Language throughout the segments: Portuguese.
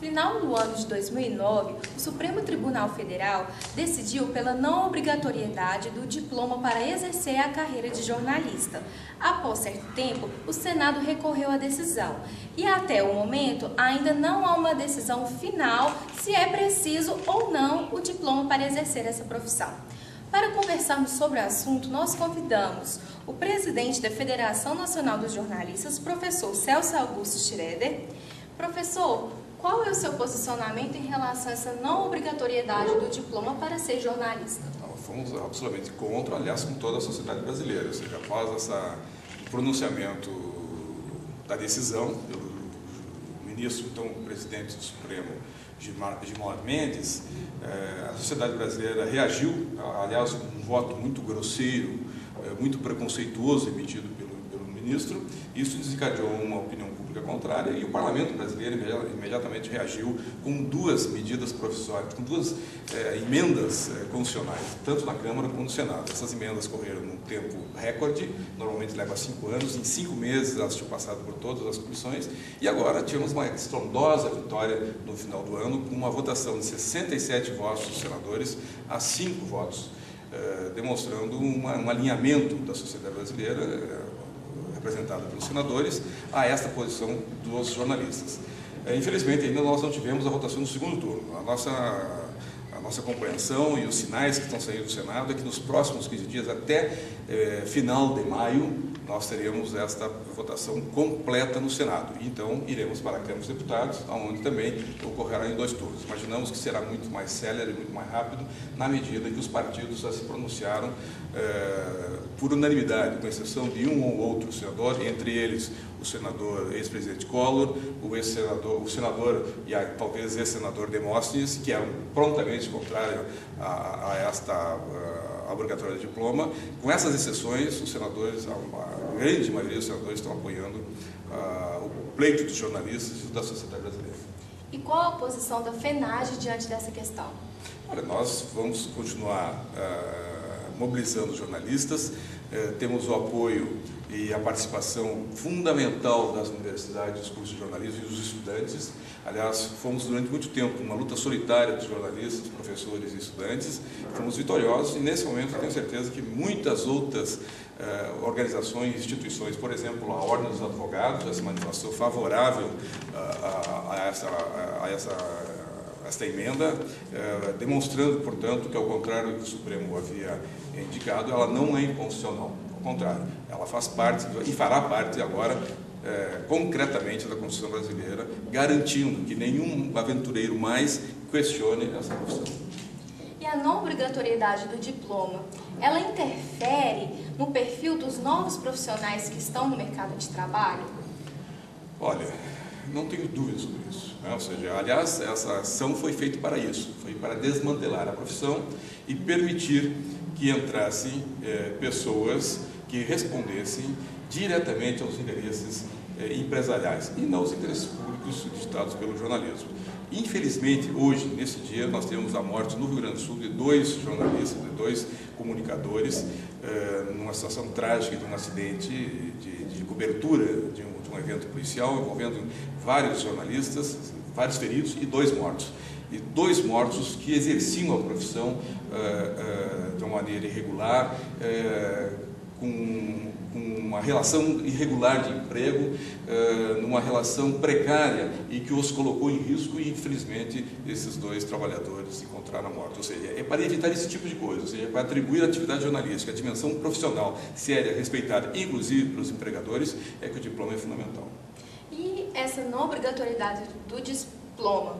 final do ano de 2009, o Supremo Tribunal Federal decidiu pela não obrigatoriedade do diploma para exercer a carreira de jornalista. Após certo tempo, o Senado recorreu à decisão e até o momento ainda não há uma decisão final se é preciso ou não o diploma para exercer essa profissão. Para conversarmos sobre o assunto, nós convidamos o presidente da Federação Nacional dos Jornalistas, professor Celso Augusto Schroeder. Professor, qual é o seu posicionamento em relação a essa não obrigatoriedade do diploma para ser jornalista? Nós fomos absolutamente contra, aliás, com toda a sociedade brasileira. Ou seja, após esse pronunciamento da decisão pelo ministro, então presidente do Supremo, Gilmar Mendes, a sociedade brasileira reagiu, aliás, com um voto muito grosseiro, muito preconceituoso emitido pelo ministro. Isso desencadeou uma opinião pública contrária e o parlamento brasileiro imediatamente reagiu com duas medidas provisórias, com duas emendas constitucionais, tanto na Câmara como no Senado. Essas emendas correram num tempo recorde, normalmente leva 5 anos, em 5 meses elas tinham passado por todas as comissões e agora tivemos uma estrondosa vitória no final do ano com uma votação de 67 votos dos senadores a 5 votos, demonstrando um alinhamento da sociedade brasileira, representada pelos senadores, a esta posição dos jornalistas. Infelizmente, ainda nós não tivemos a votação no segundo turno. A nossa compreensão e os sinais que estão saindo do Senado é que nos próximos 15 dias, até final de maio, nós teremos esta votação completa no Senado. Então, iremos para a Câmara dos Deputados, onde também ocorrerá em 2 turnos. Imaginamos que será muito mais célere, muito mais rápido, na medida que os partidos já se pronunciaram por unanimidade, com exceção de um ou outro senador, entre eles o senador ex-presidente Collor, o senador e talvez ex-senador Demóstenes, que é prontamente contrário a esta obrigatória de diploma. Com essas exceções, os senadores, a grande maioria dos senadores estão apoiando o pleito dos jornalistas e da sociedade brasileira. E qual a posição da FENAGE diante dessa questão? Olha, nós vamos continuar mobilizando os jornalistas, temos o apoio e a participação fundamental das universidades, dos cursos de jornalismo e dos estudantes. Aliás, fomos durante muito tempo uma luta solitária dos jornalistas, professores e estudantes, fomos vitoriosos e nesse momento eu tenho certeza que muitas outras organizações, instituições, por exemplo, a Ordem dos Advogados, já se manifestou favorável a esta emenda, demonstrando, portanto, que ao contrário do que o Supremo havia indicado, ela não é inconstitucional. Ao contrário, ela faz parte e fará parte agora concretamente da Constituição brasileira, garantindo que nenhum aventureiro mais questione essa profissão. E a não obrigatoriedade do diploma, ela interfere no perfil dos novos profissionais que estão no mercado de trabalho? Olha, não tenho dúvidas sobre isso. Ou seja, aliás, essa ação foi feita para isso, foi para desmantelar a profissão e permitir que entrassem pessoas que respondessem diretamente aos interesses empresariais e não aos interesses públicos ditados pelo jornalismo. Infelizmente, hoje, nesse dia, nós temos a morte no Rio Grande do Sul de 2 jornalistas, de 2 comunicadores, numa situação trágica de um acidente de cobertura de um evento policial envolvendo vários jornalistas, vários feridos e 2 mortos. E 2 mortos que exerciam a profissão de uma maneira irregular, com uma relação irregular de emprego, numa relação precária e que os colocou em risco e, infelizmente, esses 2 trabalhadores encontraram a morte. Ou seja, é para evitar esse tipo de coisa, ou seja, é para atribuir à atividade jornalística a dimensão profissional, séria, respeitada, inclusive pelos empregadores, é que o diploma é fundamental. E essa não obrigatoriedade do diploma,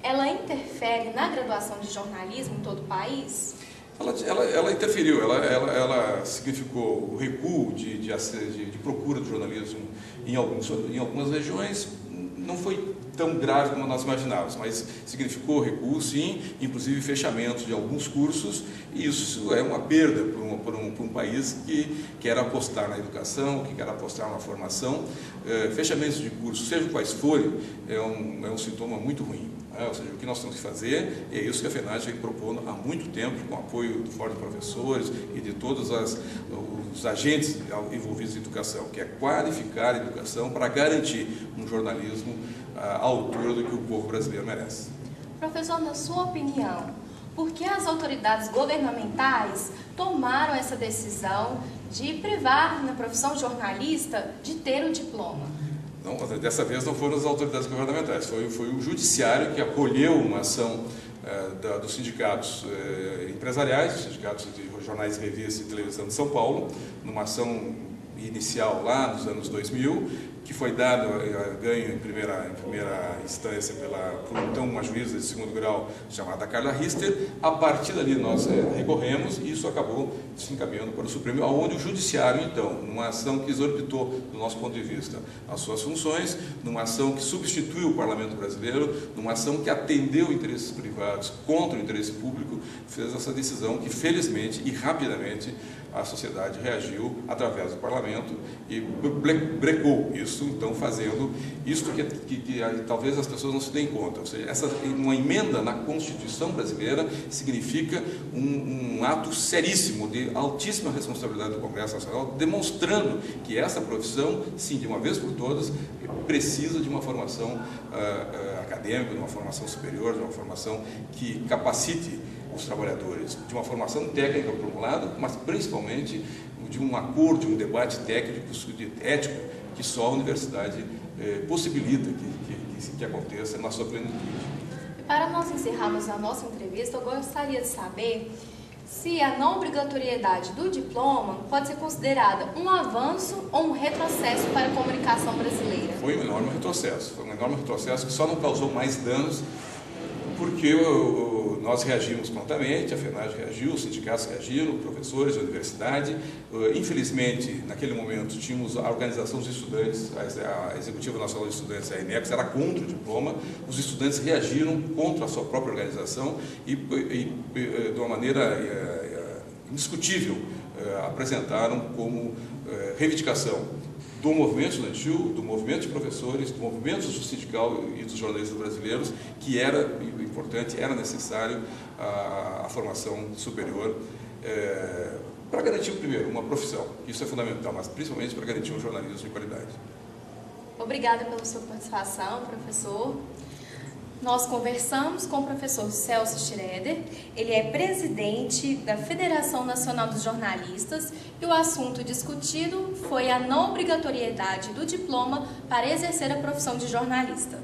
ela interfere na graduação de jornalismo em todo o país? Ela interferiu, ela significou o recuo de procura do jornalismo em algumas regiões. Não foi tão grave como nós imaginávamos, mas significou recuo, sim, inclusive fechamento de alguns cursos, e isso é uma perda para um país que quer apostar na educação, que quer apostar na formação. Fechamentos de cursos, seja quais forem, é um sintoma muito ruim. Ou seja, o que nós temos que fazer, e é isso que a FENAGE vem propondo há muito tempo, com o apoio do Fórum de Professores e de todos os os agentes envolvidos em educação, que é qualificar a educação para garantir um jornalismo à altura do que o povo brasileiro merece. Professor, na sua opinião, por que as autoridades governamentais tomaram essa decisão de privar na profissão jornalista de ter o diploma? Não, dessa vez não foram as autoridades governamentais, foi o judiciário que acolheu uma ação dos sindicatos empresariais, dos sindicatos de jornais, revistas e televisão de São Paulo, numa ação inicial lá nos anos 2000, que foi dado ganho em primeira instância por então uma juíza de segundo grau chamada Carla Rister. A partir dali nós recorremos e isso acabou se encaminhando para o Supremo, onde o Judiciário, então, numa ação que exorbitou, do nosso ponto de vista, as suas funções, numa ação que substituiu o Parlamento brasileiro, numa ação que atendeu interesses privados contra o interesse público, fez essa decisão que, felizmente e rapidamente, a sociedade reagiu através do Parlamento e brecou isso, então fazendo isso que talvez as pessoas não se deem conta. Ou seja, uma emenda na Constituição brasileira significa um ato seríssimo de altíssima responsabilidade do Congresso Nacional, demonstrando que essa profissão, sim, de uma vez por todas, precisa de uma formação acadêmica, de uma formação superior, de uma formação que capacite os trabalhadores, de uma formação técnica por um lado, mas principalmente de um acordo, de um debate técnico, ético, que só a universidade possibilita que aconteça na sua plenitude. Para nós encerrarmos a nossa entrevista, eu gostaria de saber se a não obrigatoriedade do diploma pode ser considerada um avanço ou um retrocesso para a comunicação brasileira. Foi um enorme retrocesso que só não causou mais danos, porque nós reagimos prontamente, a FENAGE reagiu, os sindicatos reagiram, professores da universidade. Infelizmente, naquele momento, tínhamos a Organização dos Estudantes, a Executiva Nacional de Estudantes, a ENEPS, era contra o diploma. Os estudantes reagiram contra a sua própria organização e de uma maneira indiscutível, apresentaram como reivindicação do movimento estudantil, do movimento de professores, do movimento sindical e dos jornalistas brasileiros, que era importante, era necessário a formação superior para garantir, primeiro, uma profissão, isso é fundamental, mas principalmente para garantir um jornalismo de qualidade. Obrigada pela sua participação, professor. Nós conversamos com o professor Celso Schroeder, ele é presidente da Federação Nacional dos Jornalistas e o assunto discutido foi a não obrigatoriedade do diploma para exercer a profissão de jornalista.